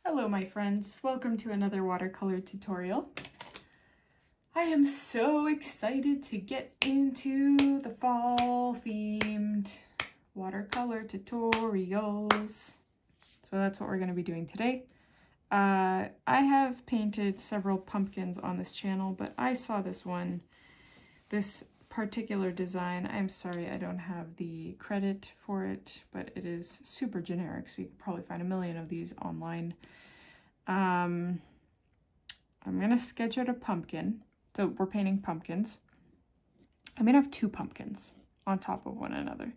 Hello my friends, welcome to another watercolor tutorial. I am so excited to get into the fall themed watercolor tutorials. So that's what we're going to be doing today. I have painted several pumpkins on this channel, but I saw this particular design. I'm sorry I don't have the credit for it, but it is super generic, so you can probably find a million of these online. I'm gonna sketch out a pumpkin. So we're painting pumpkins. I'm gonna have two pumpkins on top of one another.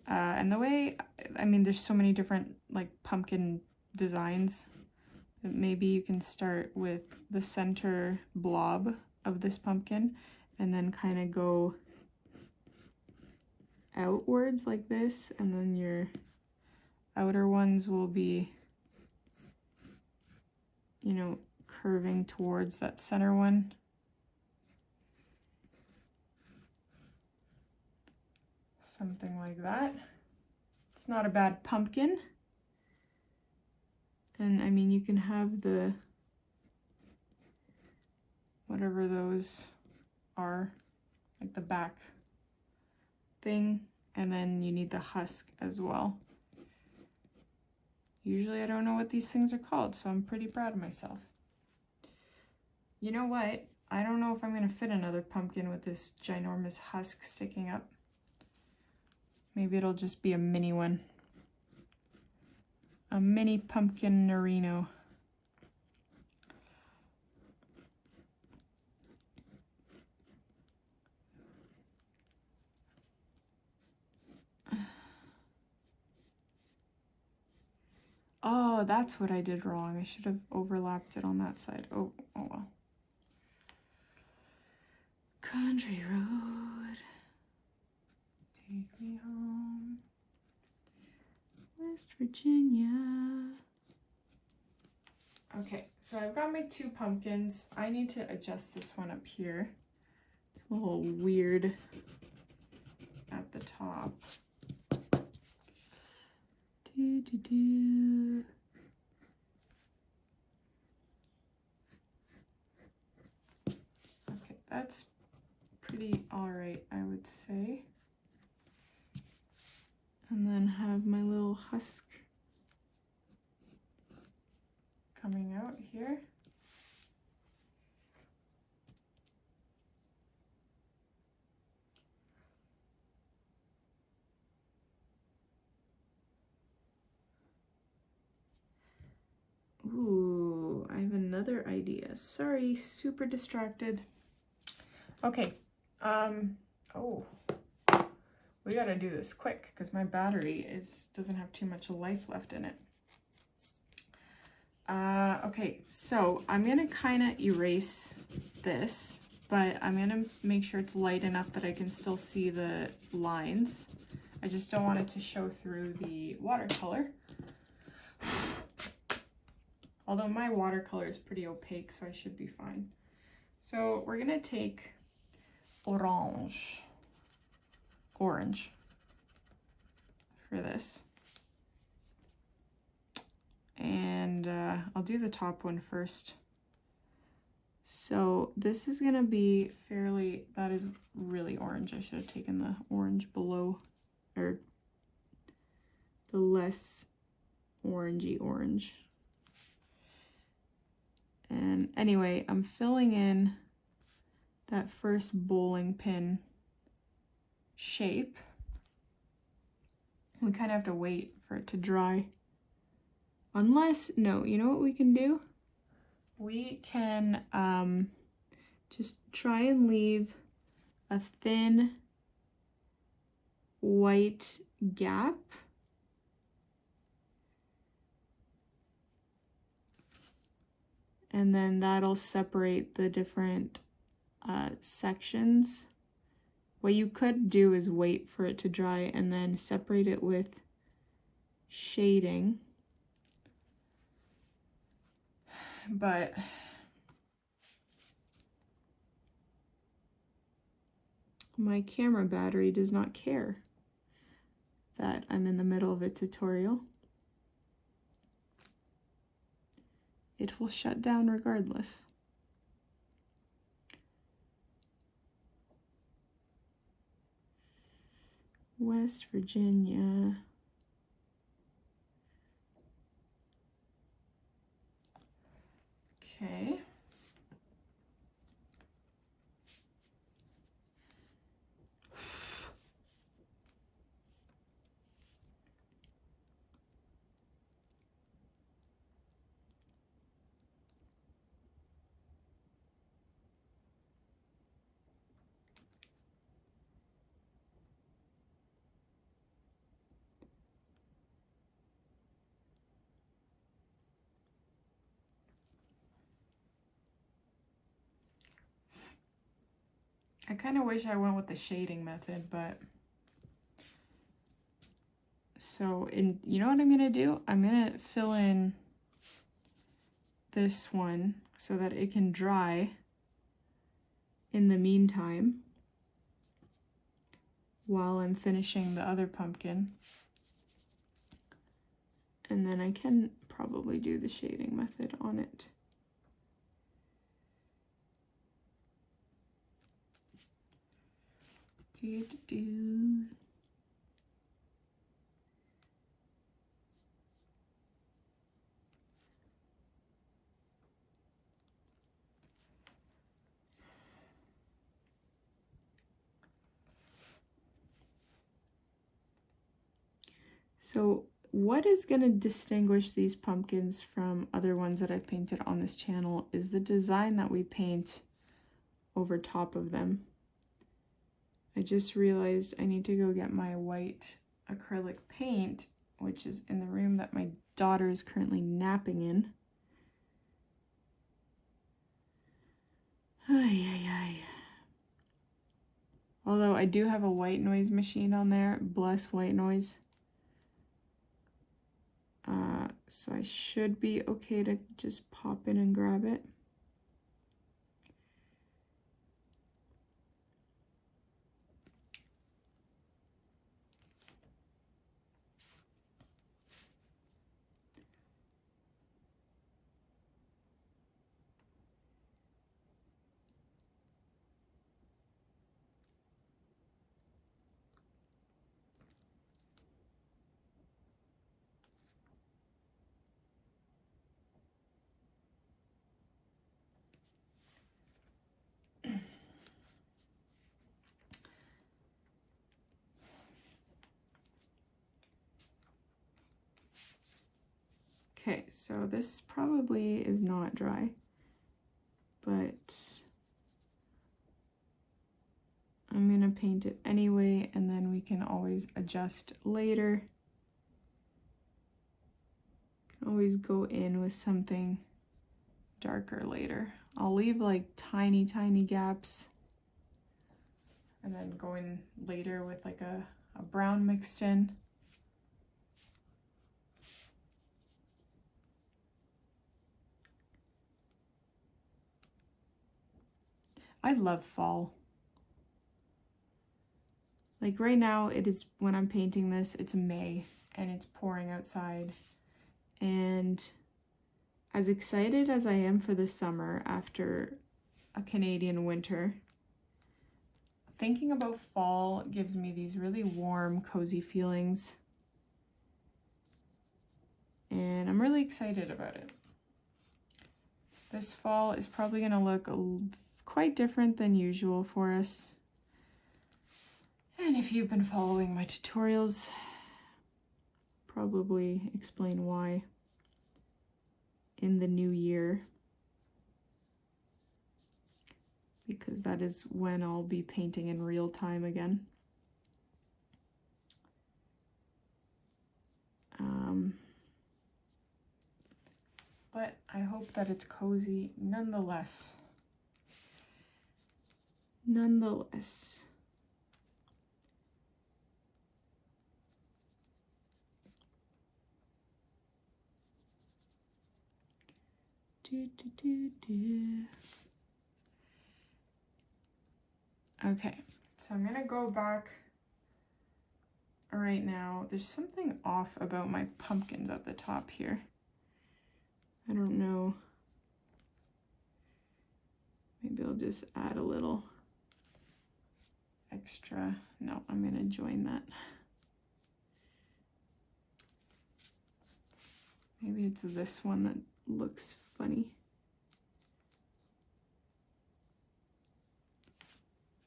And the way, there's so many different like pumpkin designs. Maybe you can start with the center blob of this pumpkin and then kind of go outwards like this, and then your outer ones will be, you know, curving towards that center one. Something like that. It's not a bad pumpkin. And I mean, you can have the, whatever those are, like the back thing, and then you need the husk as well. Usually I don't know what these things are called, so I'm pretty proud of myself. You know what? I don't know if I'm going to fit another pumpkin with this ginormous husk sticking up. Maybe it'll just be a mini one. A mini pumpkin Narino. Oh, that's what I did wrong. I should have overlapped it on that side. Oh well. Country road, take me home, West Virginia. Okay, so I've got my two pumpkins. I need to adjust this one up here. It's a little weird at the top. Okay, that's pretty alright, I would say. And then have my little husk coming out here. Ooh, I have another idea. Sorry, super distracted. Okay, oh, we gotta do this quick because my battery doesn't have too much life left in it. Okay, so I'm gonna kind of erase this, but I'm gonna make sure it's light enough that I can still see the lines. I just don't want it to show through the watercolor. Although my watercolor is pretty opaque, so I should be fine. So we're gonna take orange for this. And I'll do the top one first. So this is gonna be that is really orange. I should have taken the orange below, or the less orangey orange. And anyway, I'm filling in that first bowling pin shape. We kind of have to wait for it to dry. Unless, no, you know what we can do? We can just try and leave a thin white gap. And then that'll separate the different sections. What you could do is wait for it to dry and then separate it with shading. But my camera battery does not care that I'm in the middle of a tutorial. it will shut down regardless. West Virginia. Okay. I kind of wish I went with the shading method, but so you know what I'm gonna do? I'm gonna fill in this one so that it can dry in the meantime while I'm finishing the other pumpkin. And then I can probably do the shading method on it. So what is going to distinguish these pumpkins from other ones that I've painted on this channel is the design that we paint over top of them. I just realized I need to go get my white acrylic paint, which is in the room that my daughter is currently napping in. Ay, ay, ay. Although I do have a white noise machine on there, bless white noise. So I should be okay to just pop in and grab it. Okay, so this probably is not dry, but I'm gonna paint it anyway, and then we can always adjust later. Can always go in with something darker later. I'll leave like tiny gaps and then go in later with like a brown mixed in. I love fall. Like right now, it is, when I'm painting this, it's May and it's pouring outside. And as excited as I am for the summer after a Canadian winter, thinking about fall gives me these really warm, cozy feelings. And I'm really excited about it. This fall is probably gonna look quite different than usual for us. And if you've been following my tutorials, probably explain why in the new year, because that is when I'll be painting in real time again. But I hope that it's cozy nonetheless. Nonetheless. Okay, so I'm gonna go back right now. There's something off about my pumpkins at the top here. I don't know. just add a little extra. No, I'm gonna join that. Maybe it's this one that looks funny.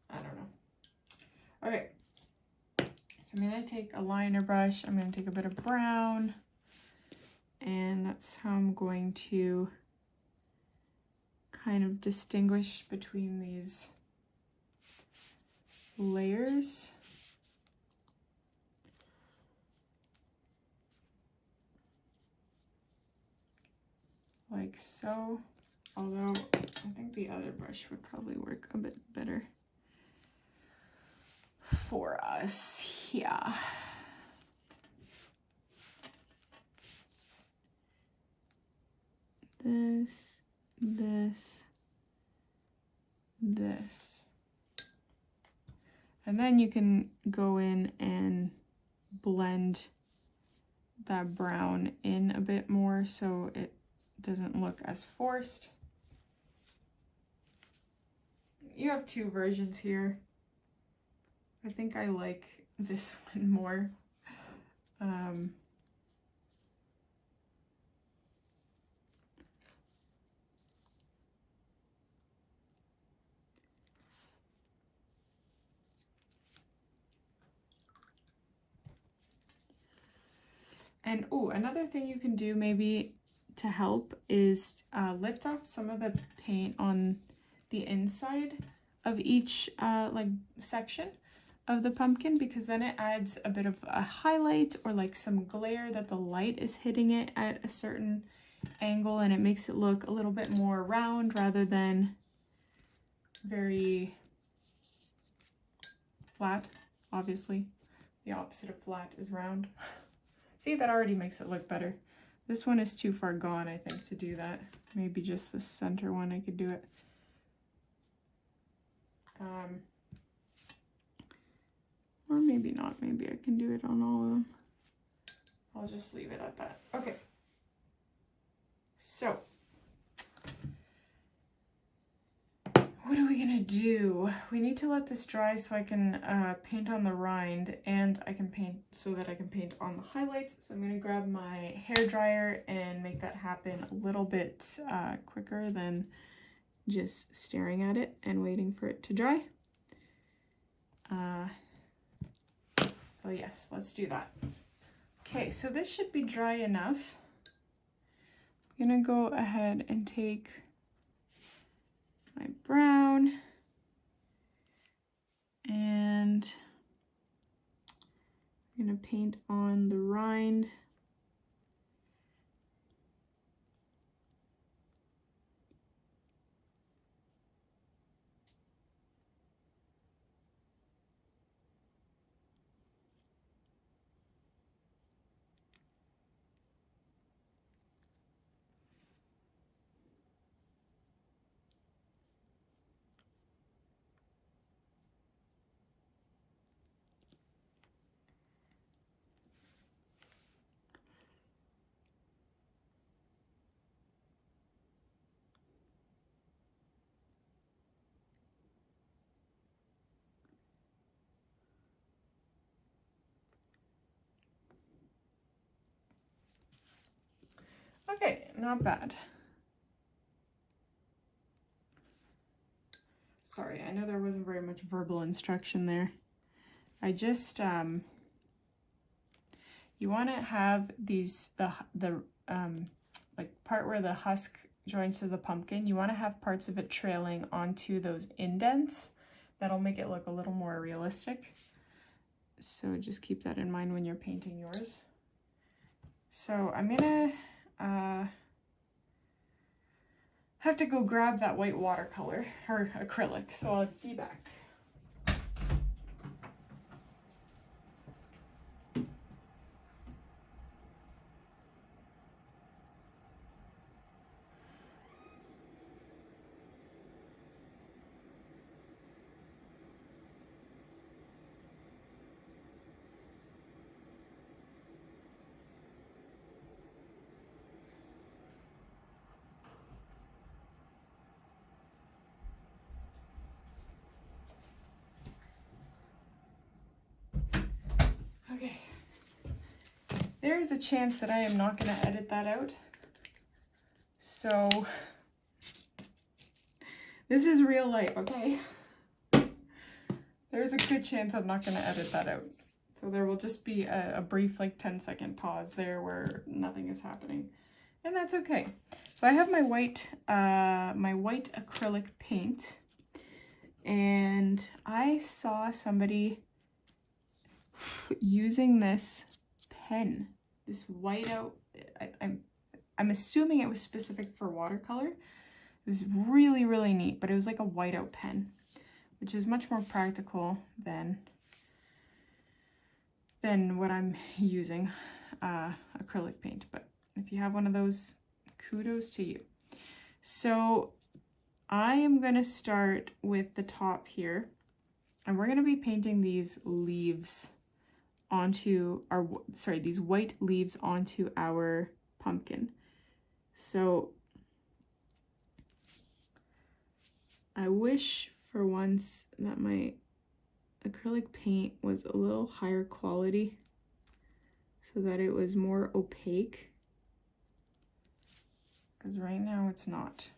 I don't know. Okay, so I'm gonna take a liner brush, I'm gonna take a bit of brown, and that's how I'm going to kind of distinguish between these layers. Like so, although I think the other brush would probably work a bit better for us. Yeah. This, this, this. And then you can go in and blend that brown in a bit more so it doesn't look as forced. You have two versions here. I think I like this one more. And oh, another thing you can do maybe to help is lift off some of the paint on the inside of each like section of the pumpkin, because then it adds a bit of a highlight or like some glare that the light is hitting it at a certain angle, and it makes it look a little bit more round rather than very flat. Obviously, the opposite of flat is round. See, that already makes it look better. This one is too far gone, I think, to do that. Maybe just the center one I could do it. Or maybe not. Maybe I can do it on all of them. I'll just leave it at that. Okay. So, what are we gonna do? We need to let this dry so I can paint on the rind, and I can paint so that I can paint on the highlights. So I'm gonna grab my hair dryer and make that happen a little bit quicker than just staring at it and waiting for it to dry. So yes, let's do that. Okay, so this should be dry enough. I'm gonna go ahead and take my brown and I'm gonna paint on the rind. Okay, not bad. Sorry, I know there wasn't very much verbal instruction there. I just, you want to have these, the like part where the husk joins to the pumpkin, you want to have parts of it trailing onto those indents. That'll make it look a little more realistic. So just keep that in mind when you're painting yours. So I'm gonna have to go grab that white watercolor or acrylic, so I'll be back. there is a chance that I am not going to edit that out. So this is real life, okay? There's a good chance I'm not going to edit that out. So there will just be a brief like 10-second pause there where nothing is happening. And that's okay. So I have my white acrylic paint, and I saw somebody using this pen, this whiteout. I'm assuming it was specific for watercolor. It was really, really neat, but it was like a whiteout pen, which is much more practical than what I'm using, acrylic paint. But if you have one of those, kudos to you. So I am going to start with the top here, and we're going to be painting these leaves onto our, these white leaves onto our pumpkin. So I wish for once that my acrylic paint was a little higher quality so that it was more opaque, because right now it's not.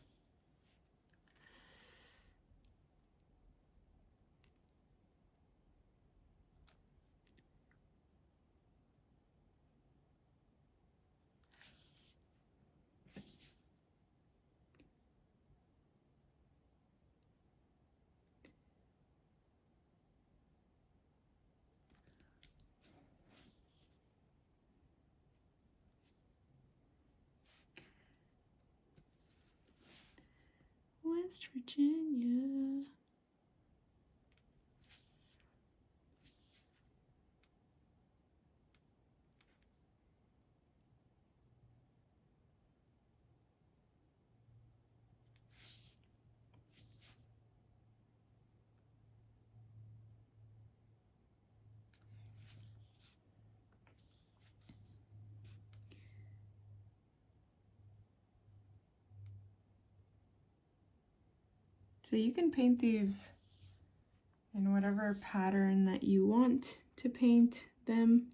West Virginia. So you can paint these in whatever pattern that you want to paint them.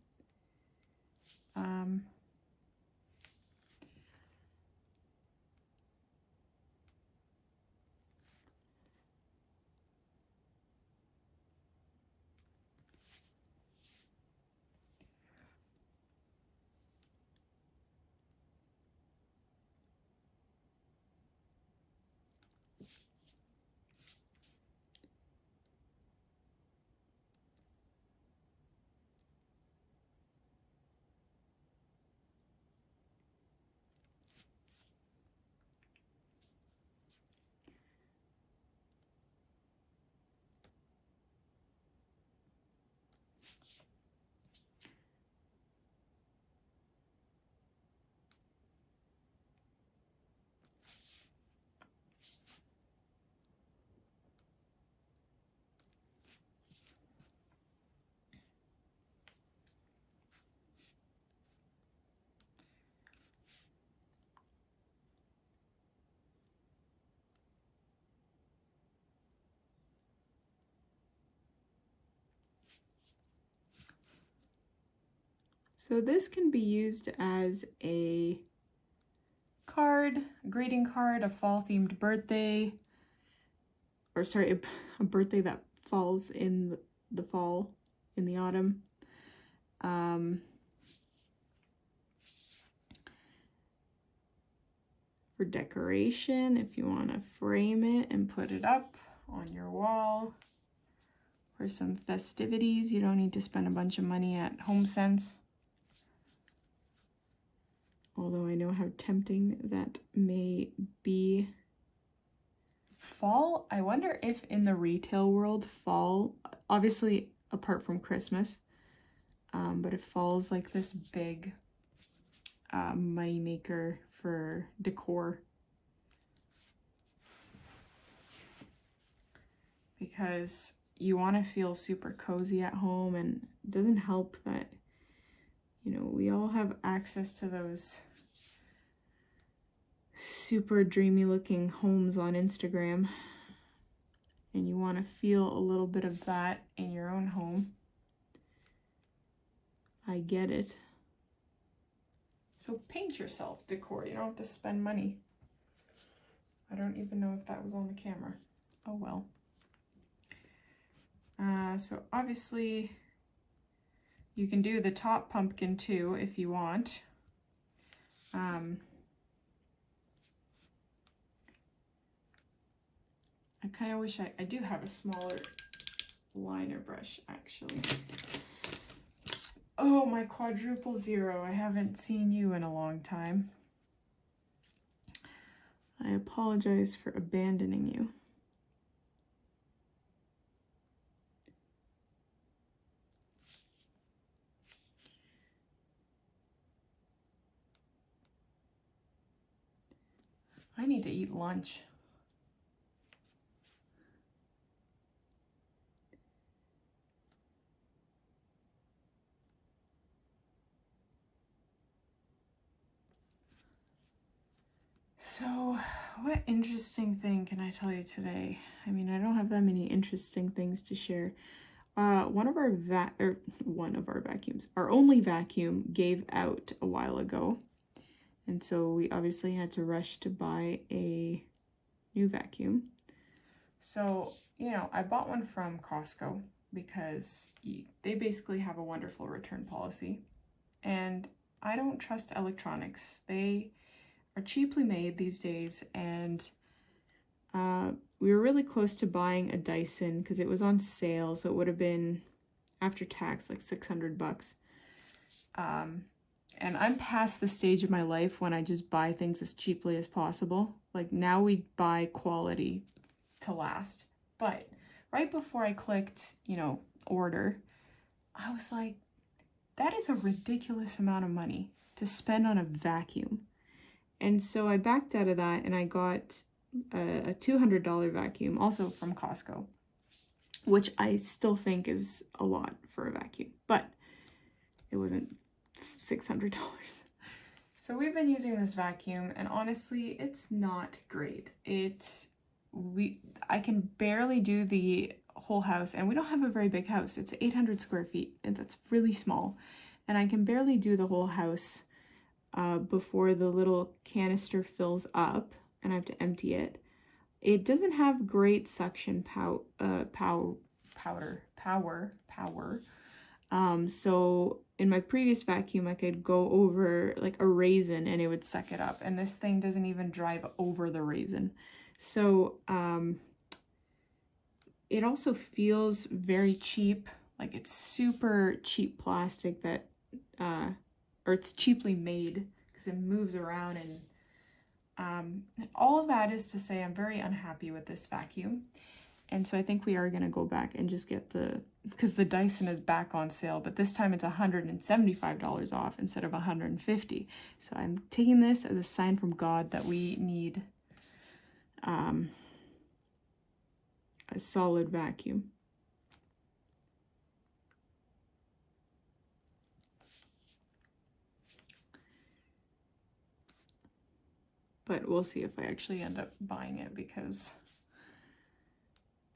So this can be used as a card, a greeting card, a fall themed birthday, or sorry, a birthday that falls in the fall, in the autumn. For decoration, if you want to frame it and put it up on your wall. For some festivities, you don't need to spend a bunch of money at HomeSense. Although I know how tempting that may be. Fall, I wonder if in the retail world, fall, obviously apart from Christmas, but if fall's like this big money maker for decor. Because you want to feel super cozy at home, and it doesn't help that, you know, we all have access to those super dreamy looking homes on Instagram, and you want to feel a little bit of that in your own home. I get it. So paint yourself decor. You don't have to spend money. I don't even know if that was on the camera. Oh well. So obviously you can do the top pumpkin too if you want. I kind of wish I do have a smaller liner brush actually. Oh, my quadruple zero. I haven't seen you in a long time. I apologize for abandoning you. I need to eat lunch. So, what interesting thing can I tell you today? I mean, I don't have that many interesting things to share. One of our vacuums, our only vacuum gave out a while ago. And so we obviously had to rush to buy a new vacuum. So, you know, I bought one from Costco because they basically have a wonderful return policy. And I don't trust electronics. They are cheaply made these days, and we were really close to buying a Dyson because it was on sale, so it would have been after tax like $600. And I'm past the stage of my life when I just buy things as cheaply as possible. Like now we buy quality to last. But right before I clicked, you know, order, I was like, that is a ridiculous amount of money to spend on a vacuum. And so I backed out of that and I got a $200 vacuum, also from Costco, which I still think is a lot for a vacuum, but it wasn't $600. So we've been using this vacuum, and honestly, it's not great. I can barely do the whole house, and we don't have a very big house. It's 800 square feet, and that's really small. And I can barely do the whole house before the little canister fills up and I have to empty it. It doesn't have great suction power. So in my previous vacuum, I could go over like a raisin and it would suck it up. And this thing doesn't even drive over the raisin. So it also feels very cheap. Like it's super cheap plastic that, or it's cheaply made because it moves around, and all of that is to say I'm very unhappy with this vacuum. And so I think we are going to go back and just get because the Dyson is back on sale, but this time it's $175 off instead of $150. So I'm taking this as a sign from God that we need a solid vacuum. But we'll see if I actually end up buying it, because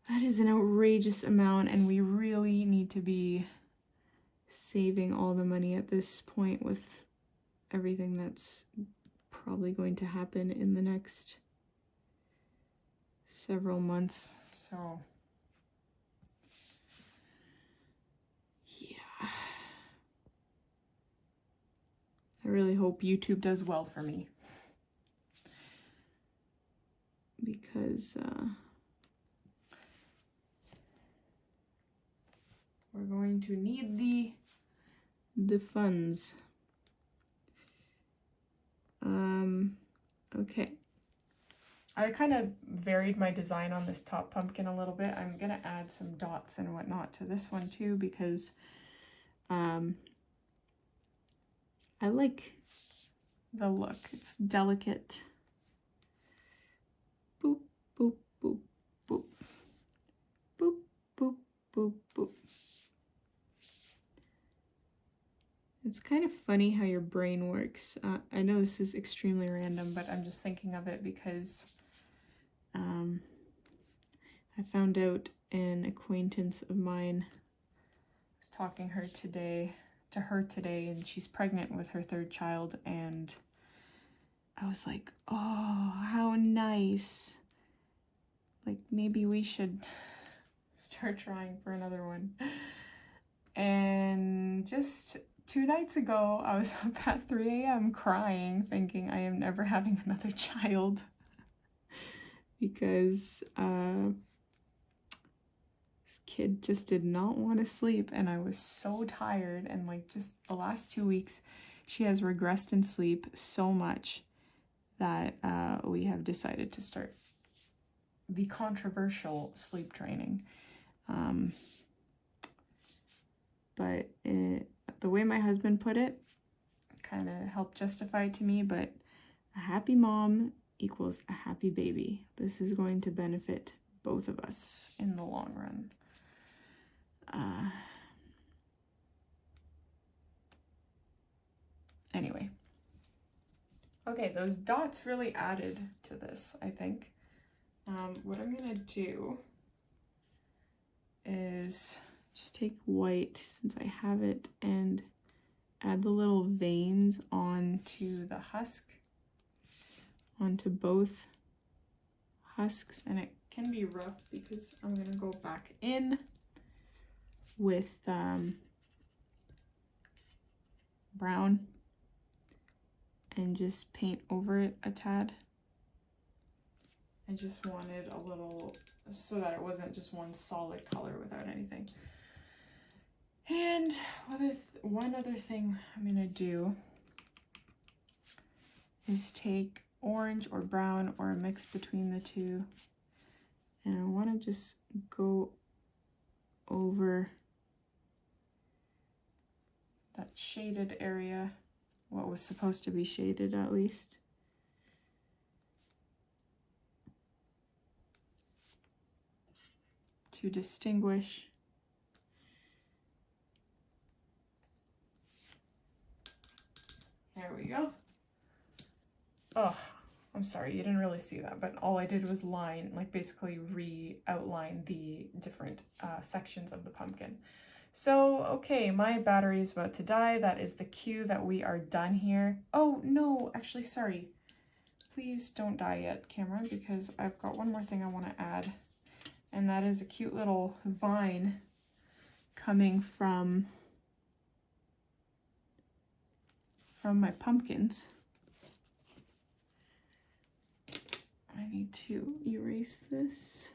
that is an outrageous amount and we really need to be saving all the money at this point with everything that's probably going to happen in the next several months. So yeah, I really hope YouTube does well for me, because we're going to need the funds. Okay. I kind of varied my design on this top pumpkin a little bit. I'm gonna add some dots and whatnot to this one too, because I like the look. It's delicate. Boop, boop, boop, boop. Boop, boop, boop, boop. It's kind of funny how your brain works. I know this is extremely random, but I'm just thinking of it because I found out an acquaintance of mine, I was talking to her today, to her today, and she's pregnant with her third child, and I was like, oh, how nice. Like, maybe we should start trying for another one. And just 2 nights ago, I was up at 3 a.m. crying, thinking I am never having another child. Because this kid just did not want to sleep, and I was so tired, and like just the last 2 weeks, she has regressed in sleep so much that we have decided to start the controversial sleep training. But the way my husband put it kind of helped justify it to me, but a happy mom equals a happy baby. This is going to benefit both of us in the long run. Anyway. Okay, those dots really added to this, I think. What I'm gonna do is just take white, since I have it, and add the little veins onto the husk, onto both husks, and it can be rough because I'm gonna go back in with brown and just paint over it a tad. I just wanted a little, so that it wasn't just one solid color without anything. And one other thing I'm gonna do is take orange or brown or a mix between the two, and I want to just go over that shaded area, what was supposed to be shaded at least. To distinguish. There we go. Oh, I'm sorry, you didn't really see that, but all I did was basically re-outline the different sections of the pumpkin. So, okay, my battery is about to die. That is the cue that we are done here. Oh, no, actually, sorry. Please don't die yet, Cameron, because I've got one more thing I want to add. And that is a cute little vine coming from my pumpkins. I need to erase this.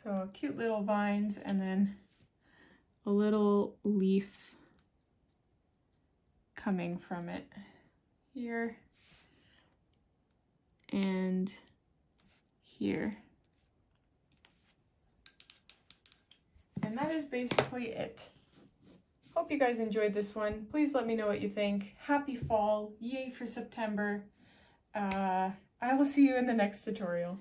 So cute little vines, and then a little leaf coming from it here and here. And that is basically it. Hope you guys enjoyed this one. Please let me know what you think. Happy fall. Yay for September. I will see you in the next tutorial.